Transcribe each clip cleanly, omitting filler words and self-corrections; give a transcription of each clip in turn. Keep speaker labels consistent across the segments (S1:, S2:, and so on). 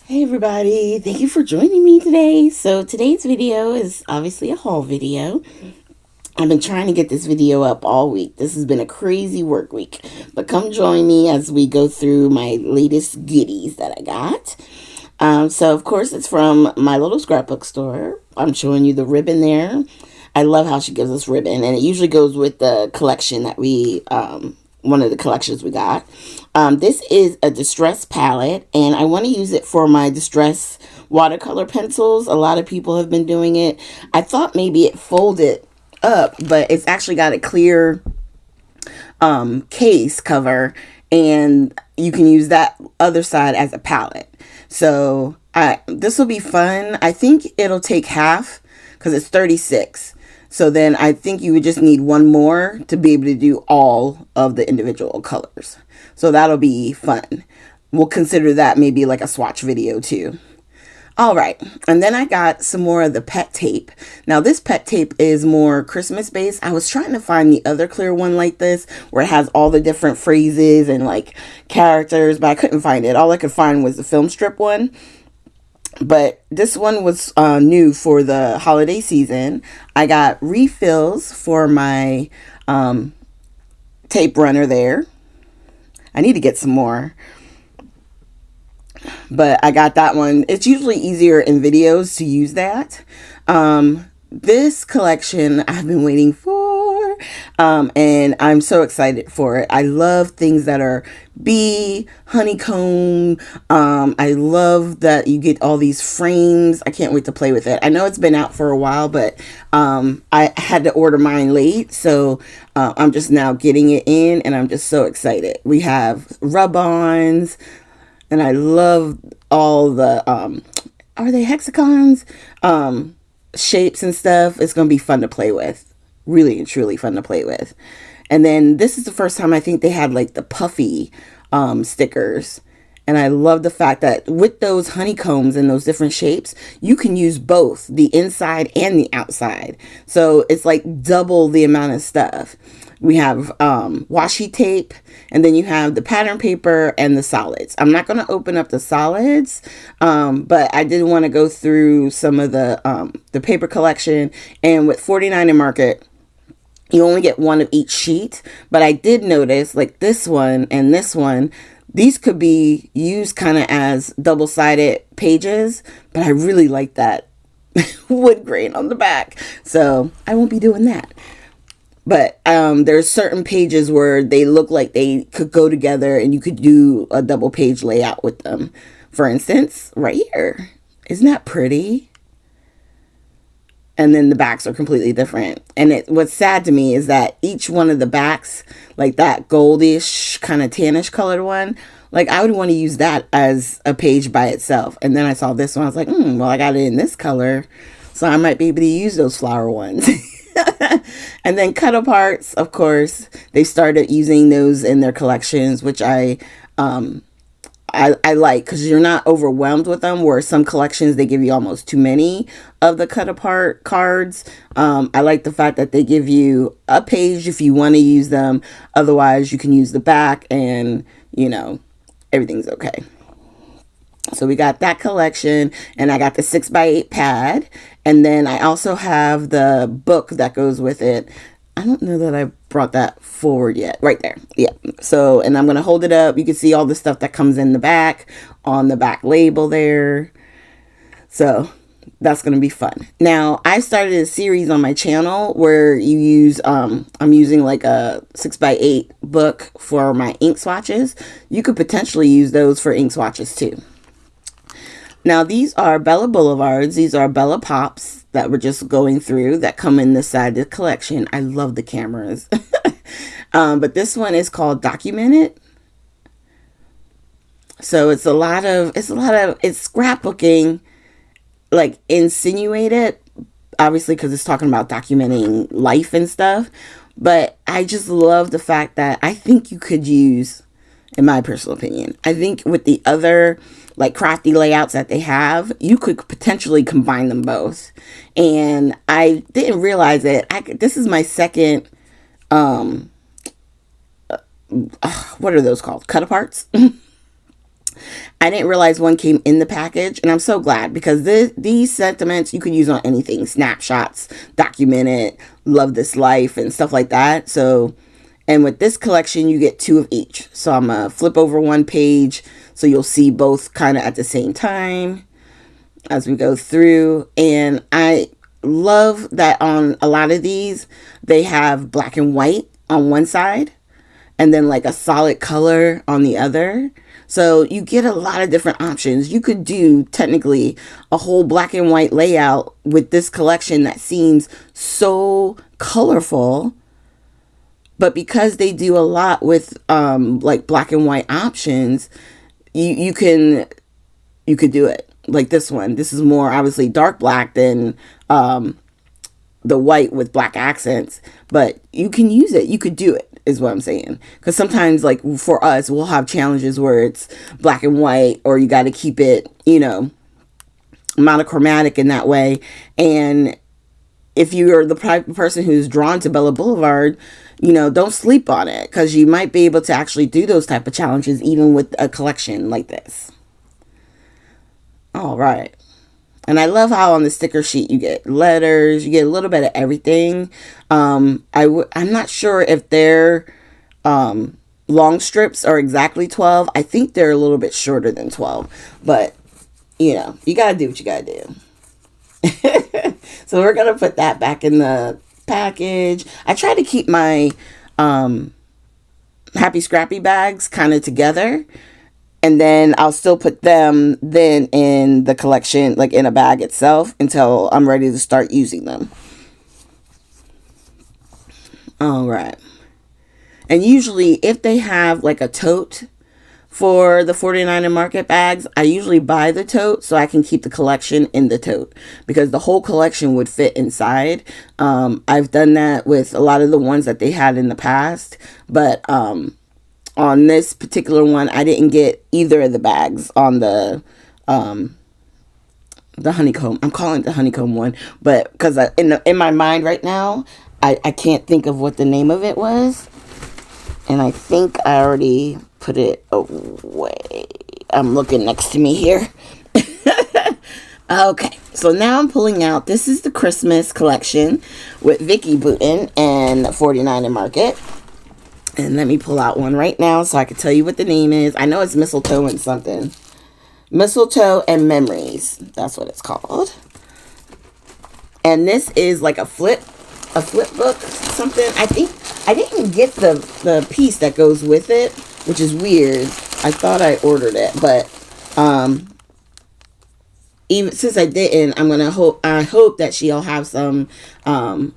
S1: Hey everybody, thank you for joining me today. So today's video is obviously a haul video. I've been trying to get this video up all week. This has been a crazy work week. But come join me as we go through my latest goodies that I got. So of course it's from my little scrapbook store. I'm showing you the ribbon there. I love how she gives us ribbon, and it usually goes with the collection that one of the collections we got. This is a distress palette, and I want to use it for my distress watercolor pencils. A lot of people have been doing it. I thought maybe it folded up, but it's actually got a clear case cover, and you can use that other side as a palette. So this will be fun. I think it'll take half because it's 36. So then I think you would just need one more to be able to do all of the individual colors. So that'll be fun. We'll consider that maybe like a swatch video too. All right, and then I got some more of the pet tape. Now this pet tape is more Christmas based. I was trying to find the other clear one like this where it has all the different phrases and like characters, but I couldn't find it. All I could find was the film strip one. But this one was new for the holiday season. I got refills for my tape runner there. I need to get some more, but I got that one. It's usually easier in videos to use that. This collection I've been waiting for, and I'm so excited for it. I love things that are bee, honeycomb. I love that you get all these frames. I can't wait to play with it. I know it's been out for a while, but I had to order mine late, so I'm just now getting it in, and I'm just so excited. We have rub-ons, and I love all the are they hexagons? Shapes and stuff. It's going to be fun to play with. Really and truly fun to play with. And then this is the first time I think they had like the puffy stickers. And I love the fact that with those honeycombs and those different shapes, you can use both the inside and the outside. So it's like double the amount of stuff. We have washi tape, and then you have the pattern paper and the solids. I'm not going to open up the solids, but I did want to go through some of the paper collection. And with 49 in Market, you only get one of each sheet. But I did notice like this one and this one, these could be used kind of as double-sided pages, but I really like that wood grain on the back. So I won't be doing that. But there's certain pages where they look like they could go together and you could do a double page layout with them. For instance, right here. Isn't that pretty? And then the backs are completely different. And what's sad to me is that each one of the backs, like that goldish kind of tannish colored one, like I would want to use that as a page by itself. And then I saw this one, I was like, well, I got it in this color, so I might be able to use those flower ones. And then cut aparts, of course, they started using those in their collections, which I like because you're not overwhelmed with them. Where some collections they give you almost too many of the cut apart cards. I like the fact that they give you a page if you want to use them. Otherwise, you can use the back, and everything's okay. So we got that collection, and I got the 6x8 pad, and then I also have the book that goes with it. I don't know that I brought that forward yet. Right there. Yeah. So, and I'm going to hold it up. You can see all the stuff that comes in the back on the back label there. So that's going to be fun. Now, I started a series on my channel where you use, I'm using like a 6x8 book for my ink swatches. You could potentially use those for ink swatches too. Now, these are Bella Boulevards. These are Bella Pops that we're just going through that come in this side of the collection. I love the cameras. But this one is called Documented. So it's scrapbooking, like insinuated, obviously because it's talking about documenting life and stuff. But I just love the fact that I think you could use, in my personal opinion, I think with the other like crafty layouts that they have, you could potentially combine them both. And I didn't realize it. This is my second, what are those called? Cut aparts. I didn't realize one came in the package, and I'm so glad because these sentiments you can use on anything, snapshots, document it, love this life, and stuff like that. So, and with this collection, you get 2 of each. So I'm going to flip over one page so you'll see both kind of at the same time as we go through. And I love that on a lot of these, they have black and white on one side and then like a solid color on the other. So you get a lot of different options. You could do technically a whole black and white layout with this collection that seems so colorful. But because they do a lot with like black and white options, you could do it. Like this one. This is more obviously dark black than the white with black accents. But you can use it. You could do it. Is what I'm saying. Because sometimes, like, for us, we'll have challenges where it's black and white, or you got to keep it, you know, monochromatic in that way. And if you're the type of person who's drawn to Bella Boulevard, you know, don't sleep on it, because you might be able to actually do those type of challenges even with a collection like this. All right. And I love how on the sticker sheet you get letters, you get a little bit of everything. I'm not sure if their long strips are exactly 12. I think they're a little bit shorter than 12. But, you know, you got to do what you got to do. So we're going to put that back in the package. I try to keep my Happy Scrappy bags kind of together. And then I'll still put them then in the collection, like in a bag itself, until I'm ready to start using them. All right. And usually if they have like a tote for the 49 Market bags, I usually buy the tote so I can keep the collection in the tote, because the whole collection would fit inside. I've done that with a lot of the ones that they had in the past, but on this particular one, I didn't get either of the bags on the honeycomb. I'm calling it the honeycomb one, but because in my mind right now, I can't think of what the name of it was, and I think I already put it away. I'm looking next to me here. Okay, so now I'm pulling out. This is the Christmas collection with Vicki Boutin and 49 Market. And let me pull out one right now so I can tell you what the name is. I know it's Mistletoe and something. Mistletoe and Memories. That's what it's called. And this is like a flip book, something. I think I didn't get the piece that goes with it, which is weird. I thought I ordered it, but even since I didn't, I hope that she'll have some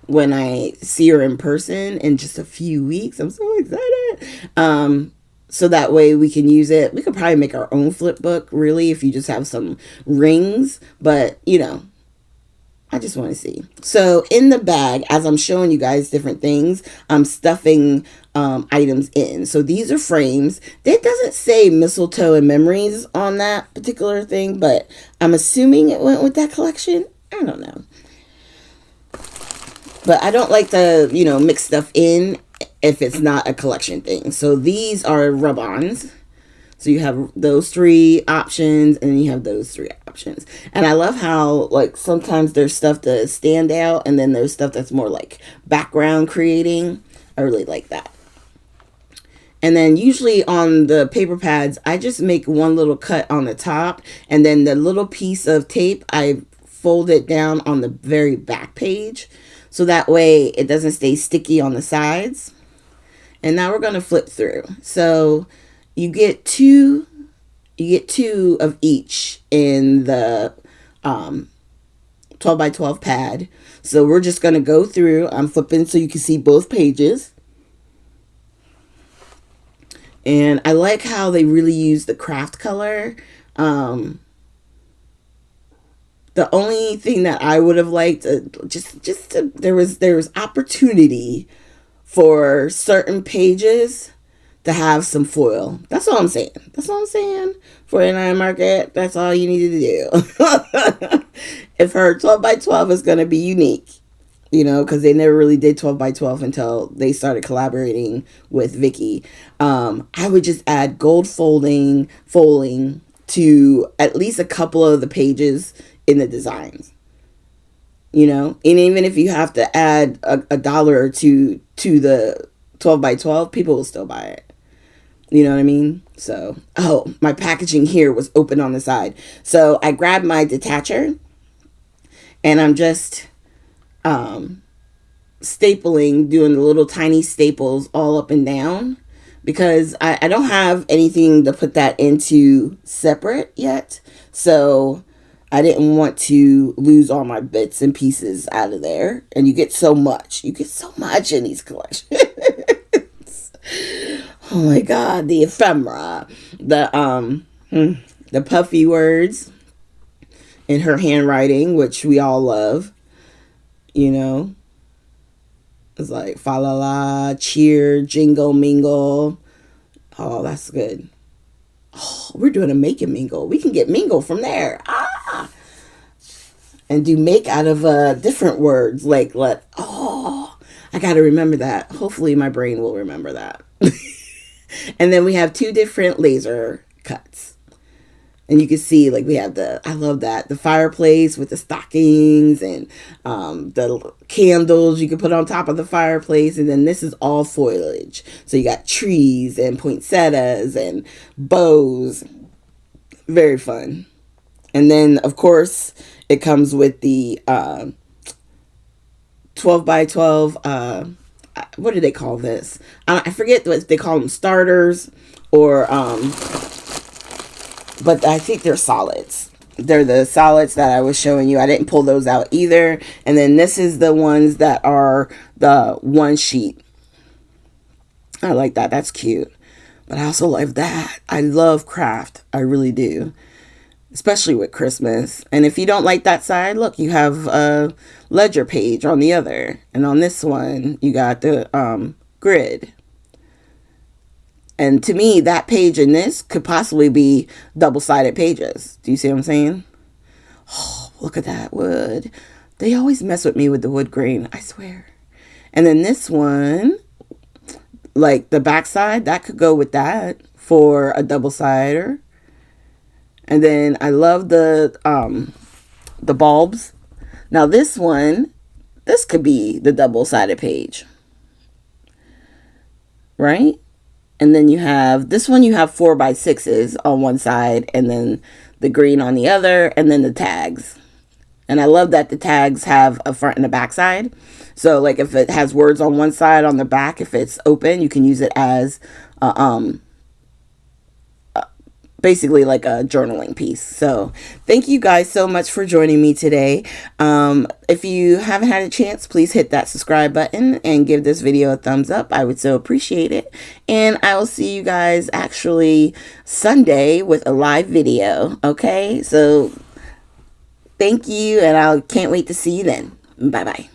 S1: when I see her in person in just a few weeks. I'm so excited. So that way we can use it. We could probably make our own flip book, really, if you just have some rings. But, you know, I just want to see. So in the bag, as I'm showing you guys different things, I'm stuffing items in. So these are frames. It doesn't say Mistletoe and Memories on that particular thing, but I'm assuming it went with that collection. I don't know. But I don't like to, you know, mix stuff in if it's not a collection thing. So these are rub-ons. So you have those 3 options, and then you have those 3 options. And I love how, like, sometimes there's stuff to stand out, and then there's stuff that's more like background creating. I really like that. And then usually on the paper pads, I just make one little cut on the top, and then the little piece of tape, I fold it down on the very back page, so that way it doesn't stay sticky on the sides. And now we're going to flip through. So you get two of each in the 12 by 12 pad. So we're just going to go through. I'm flipping so you can see both pages. And I like how they really use the craft color. The only thing that I would have liked, there was opportunity for certain pages to have some foil. That's all I'm saying. That's all I'm saying. 49 Market, that's all you needed to do. If her 12 by 12 is going to be unique, you know, because they never really did 12 by 12 until they started collaborating with Vicky. I would just add gold folding to at least a couple of the pages in the designs, you know, and even if you have to add a dollar or two to the 12 by 12, people will still buy it. You know what I mean? So, oh, my packaging here was open on the side. So I grabbed my detacher and I'm just stapling, doing the little tiny staples all up and down because I don't have anything to put that into separate yet. So I didn't want to lose all my bits and pieces out of there. And you get so much. You get so much in these collections. Oh my God, the ephemera, the puffy words in her handwriting, which we all love, you know. It's like fa la la, cheer, jingle, mingle. Oh, that's good. Oh, we're doing a make and mingle. We can get mingle from there. Ah, and do make out of different words like let. Oh, I got to remember that. Hopefully, my brain will remember that. And then we have two different laser cuts. And you can see, like, we have I love that, the fireplace with the stockings and the candles you can put on top of the fireplace. And then this is all foliage. So you got trees and poinsettias and bows. Very fun. And then, of course, it comes with the 12 by 12, what do they call this? I forget what they call them, starters or but I think they're solids. They're the solids that I was showing you. I didn't pull those out either. And then this is the ones that are the one sheet. I like that. That's cute. But I also love that. I love craft. I really do. Especially with Christmas. And if you don't like that side, look, you have a ledger page on the other. And on this one, you got the grid. And to me, that page in this could possibly be double-sided pages. Do you see what I'm saying? Oh, look at that wood. They always mess with me with the wood grain, I swear. And then this one, like the backside, that could go with that for a double-sider. And then I love the bulbs. Now this one, this could be the double-sided page. Right? And then you have, this one you have 4x6s on one side and then the green on the other and then the tags. And I love that the tags have a front and a back side. So like if it has words on one side, on the back, if it's open, you can use it as basically like a journaling piece. So thank you guys so much for joining me today. If you haven't had a chance, please hit that subscribe button and give this video a thumbs up. I would so appreciate it. And I will see you guys actually Sunday with a live video. Okay, so thank you, and I can't wait to see you then. Bye bye.